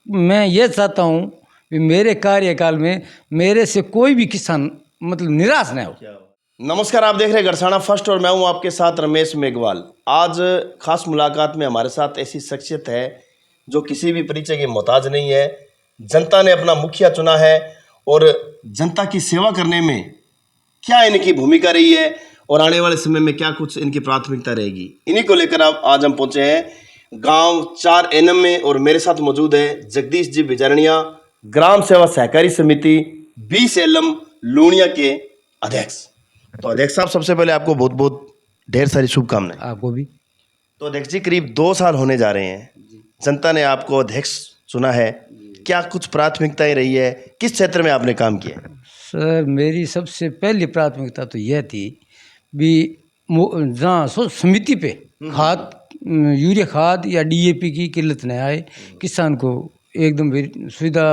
मैं ये चाहता हूँ कि मेरे कार्यकाल में मेरे से कोई भी किसान मतलब निराश न हो। नमस्कार, आप देख रहे हैं गरसाना फर्स्ट और मैं हूं आपके साथ रमेश मेघवाल। आज खास मुलाकात में हमारे साथ ऐसी शख्सियत है जो किसी भी परिचय की मोहताज नहीं है। जनता ने अपना मुखिया चुना है और जनता की सेवा करने में क्या इनकी भूमिका रही है और आने वाले समय में क्या कुछ इनकी प्राथमिकता रहेगी, इन्हीं को लेकर आज हम पहुंचे हैं गांव 4 एनएम में। और मेरे साथ मौजूद है जगदीश जी बिजारनिया, ग्राम सेवा सहकारी समिति 20 एलम लूणिया के अध्यक्ष। तो अध्यक्ष साहब, सबसे पहले आपको बहुत बहुत ढेर सारी शुभकामनाएं। आपको भी। तो अध्यक्ष जी, करीब 2 साल होने जा रहे हैं, जनता ने आपको अध्यक्ष चुना है, क्या कुछ प्राथमिकताएं रही है, किस क्षेत्र में आपने काम किया? सर, मेरी सबसे पहली प्राथमिकता तो यह थी भी जहाँ समिति पे खाद, यूरिया खाद या डीएपी की किल्लत न आए, किसान को एकदम सुविधा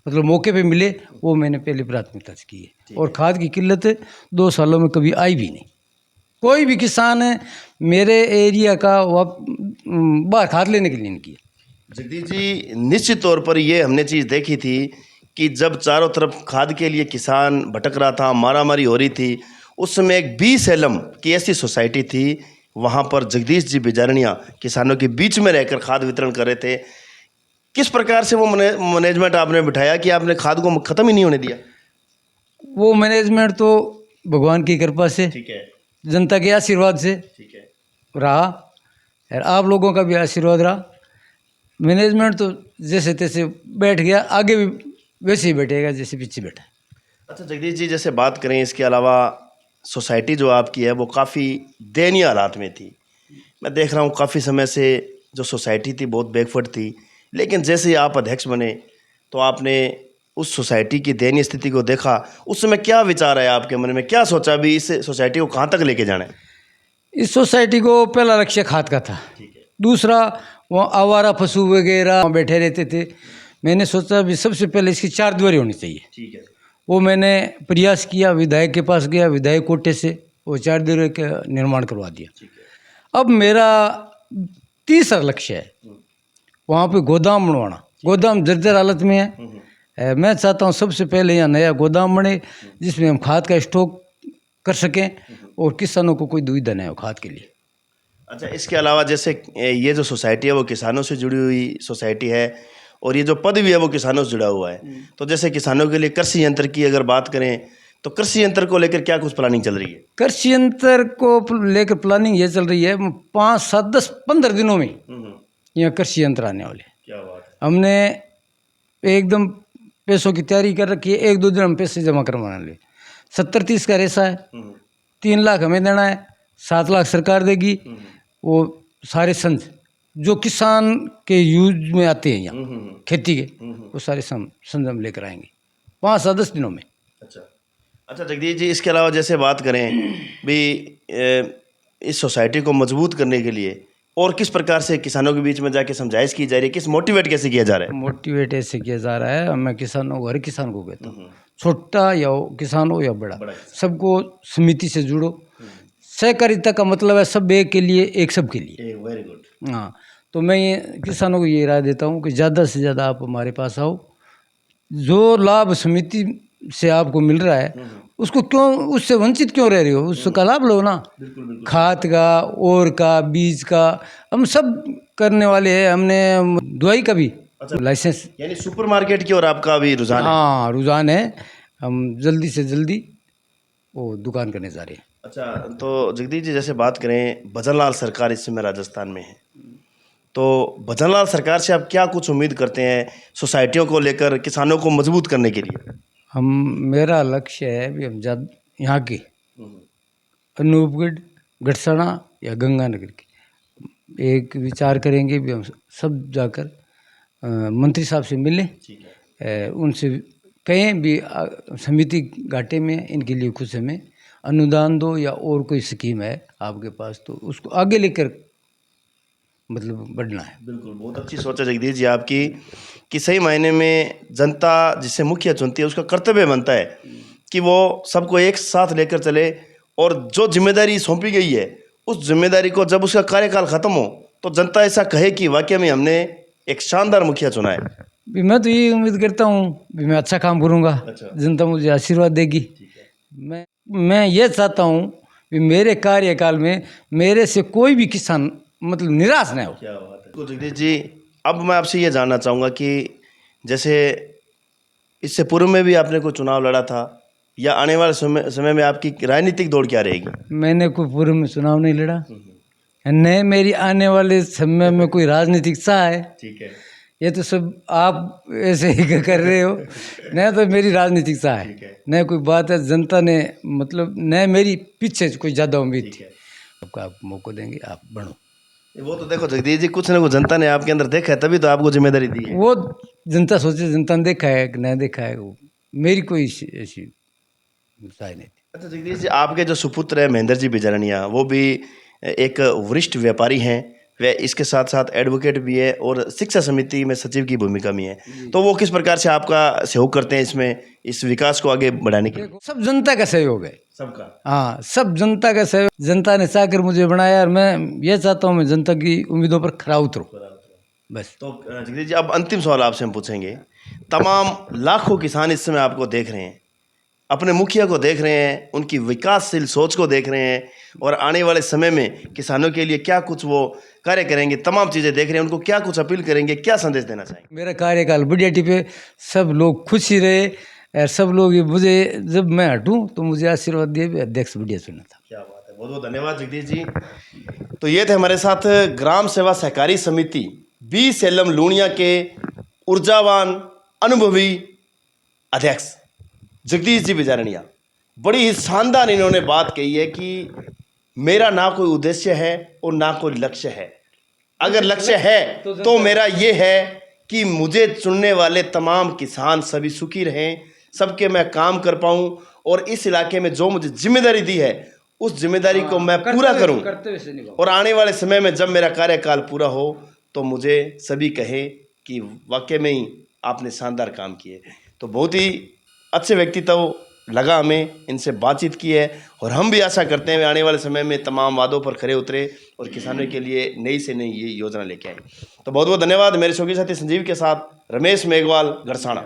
मतलब मौके पे मिले, वो मैंने पहली प्राथमिकता से की है। और खाद की किल्लत 2 सालों में कभी आई भी नहीं। कोई भी किसान मेरे एरिया का बाहर खाद लेने के लिए नहीं किया। जगदीश जी, निश्चित तौर पर ये हमने चीज़ देखी थी कि जब चारों तरफ खाद के लिए किसान भटक रहा था, मारामारी हो रही थी, उस समय एक 20 एलम की ऐसी सोसाइटी थी, वहाँ पर जगदीश जी बिजारनिया किसानों के बीच में रहकर खाद वितरण कर रहे थे। किस प्रकार से वो मैनेजमेंट आपने बिठाया कि आपने खाद को ख़त्म ही नहीं होने दिया? वो मैनेजमेंट तो भगवान की कृपा से, ठीक है, जनता के आशीर्वाद से ठीक है, रहा और आप लोगों का भी आशीर्वाद रहा। मैनेजमेंट तो जैसे तैसे बैठ गया, आगे भी वैसे ही बैठेगा जैसे पीछे बैठा। अच्छा जगदीश जी, जैसे बात करें इसके अलावा, सोसाइटी जो आपकी है वो काफ़ी दयनीय हालात में थी। मैं देख रहा हूँ काफ़ी समय से जो सोसाइटी थी बहुत बैकवर्ड थी, लेकिन जैसे ही आप अध्यक्ष बने तो आपने उस सोसाइटी की दयनीय स्थिति को देखा। उस समय क्या विचार आया आपके मन में, क्या सोचा भी इस सोसाइटी को कहाँ तक लेके जाना है? इस सोसाइटी को पहला लक्ष्य खाद का था। ठीक है, दूसरा, वहाँ आवारा पशु वगैरह बैठे रहते थे। मैंने सोचा भी सबसे पहले इसकी 4 दीवारी होनी चाहिए। ठीक है, वो मैंने प्रयास किया, विधायक के पास गया, विधायक कोटे से वो 4 दीवारी का निर्माण करवा दिया। ठीक है, अब मेरा तीसरा लक्ष्य है वहाँ पे गोदाम बनवाना। गोदाम जर्जर हालत में है। मैं चाहता हूँ सबसे पहले यहाँ नया गोदाम बने जिसमें हम खाद का स्टॉक कर सकें और किसानों को कोई दुविधा न हो खाद के लिए। अच्छा, इसके अलावा जैसे ये जो सोसाइटी है वो किसानों से जुड़ी हुई सोसाइटी है और ये जो पद भी है वो किसानों से जुड़ा हुआ है, तो जैसे किसानों के लिए कृषि यंत्र की अगर बात करें तो कृषि यंत्र को लेकर क्या कुछ प्लानिंग चल रही है? कृषि यंत्र को लेकर प्लानिंग ये चल रही है 5, 7, 10, 15 दिनों में यहाँ कृषि यंत्र आने वाले। क्या बात है। हमने एकदम पैसों की तैयारी कर रखी है। 1-2 दिन हम पैसे जमा करवाना ले। 70-30 का रेसा है। 3 लाख हमें देना है, 7 लाख सरकार देगी। वो सारे संद जो किसान के यूज में आते हैं यहाँ खेती के, वो सारे संद हम लेकर आएंगे 5 से 10 दिनों में। अच्छा अच्छा जगदीश जी, इसके अलावा जैसे बात करें भी इस सोसाइटी को मजबूत करने के लिए और किस प्रकार से किसानों के बीच में जाके समझाइश की जा रही है, किस मोटिवेट कैसे किया जा रहा है? मोटिवेट ऐसे किया जा रहा है, मैं किसानों को, हर किसान को कहता हूँ, छोटा या किसान हो या बड़ा, सबको समिति से जुड़ो। सहकारिता का मतलब है सब एक के लिए, एक सब के लिए। Very good. हाँ, तो मैं ये किसानों को ये राय देता हूँ कि ज़्यादा से ज़्यादा आप हमारे पास आओ। जो लाभ समिति से आपको मिल रहा है उसको क्यों, उससे वंचित क्यों रह रहे हो? उसका लाभ लो ना। खाद का, और का, बीज का, हम सब करने वाले हैं। हमने दवाई का भी लाइसेंस, यानी सुपरमार्केट की ओर आपका भी रुझान है? हाँ, रुझान है। हम जल्दी से जल्दी वो दुकान करने जा रहे हैं। अच्छा, तो जगदीश जी जैसे बात करें, भजनलाल सरकार इस समय राजस्थान में है, तो भजनलाल सरकार से आप क्या कुछ उम्मीद करते हैं सोसाइटियों को लेकर, किसानों को मजबूत करने के लिए? मेरा लक्ष्य है भी हम यहाँ के अनूपगढ़, गढ़सना या गंगानगर की एक विचार करेंगे भी हम सब जाकर मंत्री साहब से मिलें, उनसे कहें भी समिति घाटे में इनके लिए कुछ हमें अनुदान दो या और कोई स्कीम है आपके पास तो उसको आगे लेकर मतलब बढ़ना है। बिल्कुल, बहुत अच्छी सोच है जगदीश जी आपकी कि सही मायने में जनता जिसे मुखिया चुनती है उसका कर्तव्य बनता है कि वो सबको एक साथ लेकर चले और जो जिम्मेदारी सौंपी गई है उस जिम्मेदारी को जब उसका कार्यकाल ख़त्म हो तो जनता ऐसा कहे कि वाकई में हमने एक शानदार मुखिया चुना है। भी मैं तो ये उम्मीद करता हूँ भी मैं अच्छा काम करूँगा, अच्छा। जनता मुझे आशीर्वाद देगी। मैं ये चाहता हूँ कि मेरे कार्यकाल में मेरे से कोई भी किसान मतलब निराश न हो। क्या बात है। तो जगदीश जी, अब मैं आपसे ये जानना चाहूँगा कि जैसे इससे पूर्व में भी आपने कोई चुनाव लड़ा था, या आने वाले समय में आपकी राजनीतिक दौड़ क्या रहेगी? मैंने कोई पूर्व में चुनाव नहीं लड़ा, न मेरी आने वाले समय में कोई राजनीतिक चाह है। ठीक है। ये तो सब आप ऐसे ही कर रहे हो। न तो मेरी राजनीतिक चाह है, न कोई बात है। जनता ने मतलब न मेरी पीछे कोई ज़्यादा उम्मीद थी। आपको आप मौका देंगे, आप बढ़ो। वो तो देखो जगदीश जी, कुछ ना कुछ जनता ने आपके अंदर देखा है, तभी तो आपको जिम्मेदारी दी है। वो जनता सोचे, जनता ने देखा है कि नहीं देखा है, वो मेरी कोई ऐसी चाह नहीं थी। अच्छा जगदीश जी, आपके जो सुपुत्र है महेंद्र जी बिजारनिया, वो भी एक वरिष्ठ व्यापारी हैं, वे इसके साथ साथ एडवोकेट भी है और शिक्षा समिति में सचिव की भूमिका में है। तो वो किस प्रकार से आपका सहयोग करते हैं इसमें, इस विकास को आगे बढ़ाने के लिए? सब जनता का सहयोग है, सबका। हाँ, सब जनता का सहयोग। जनता ने चाहकर मुझे बनाया और मैं ये चाहता हूँ मैं जनता की उम्मीदों पर खरा उतरूँ, बस। तो जगदीश जी, अब अंतिम सवाल आपसे हम पूछेंगे। तमाम लाखों किसान इस समय आपको देख रहे हैं, अपने मुखिया को देख रहे हैं, उनकी विकासशील सोच को देख रहे हैं, और आने वाले समय में किसानों के लिए क्या कुछ वो कार्य करेंगे, तमाम चीज़ें देख रहे हैं, उनको क्या कुछ अपील करेंगे, क्या संदेश देना चाहेंगे? मेरा कार्यकाल बढ़िया टिपे, सब लोग खुश ही रहे, और सब लोग ये मुझे जब मैं हटूँ तो मुझे आशीर्वाद दिए भी अध्यक्ष बढ़िया चुना था। क्या बात है, बहुत बहुत धन्यवाद जगदीश जी। तो ये थे हमारे साथ ग्राम सेवा सहकारी समिति बी सेलम लूणिया के ऊर्जावान अनुभवी अध्यक्ष जगदीश जी बिजारनिया। बड़ी ही शानदार इन्होंने बात कही है कि मेरा ना कोई उद्देश्य है और ना कोई लक्ष्य है। अगर लक्ष्य है तो मेरा ये है कि मुझे चुनने वाले तमाम किसान सभी सुखी रहें, सबके मैं काम कर पाऊँ, और इस इलाके में जो मुझे जिम्मेदारी दी है उस जिम्मेदारी को मैं पूरा करूँ, और आने वाले समय में जब मेरा कार्यकाल पूरा हो तो मुझे सभी कहे कि वाकई में ही आपने शानदार काम किए। तो बहुत ही अच्छे व्यक्तित्व लगा हमें, इनसे बातचीत की है, और हम भी आशा करते हैं आने वाले समय में तमाम वादों पर खरे उतरे और किसानों के लिए नई से नई ये योजना लेके आए। तो बहुत बहुत धन्यवाद। मेरे शौकी साथी संजीव के साथ रमेश मेघवाल, गड़साना।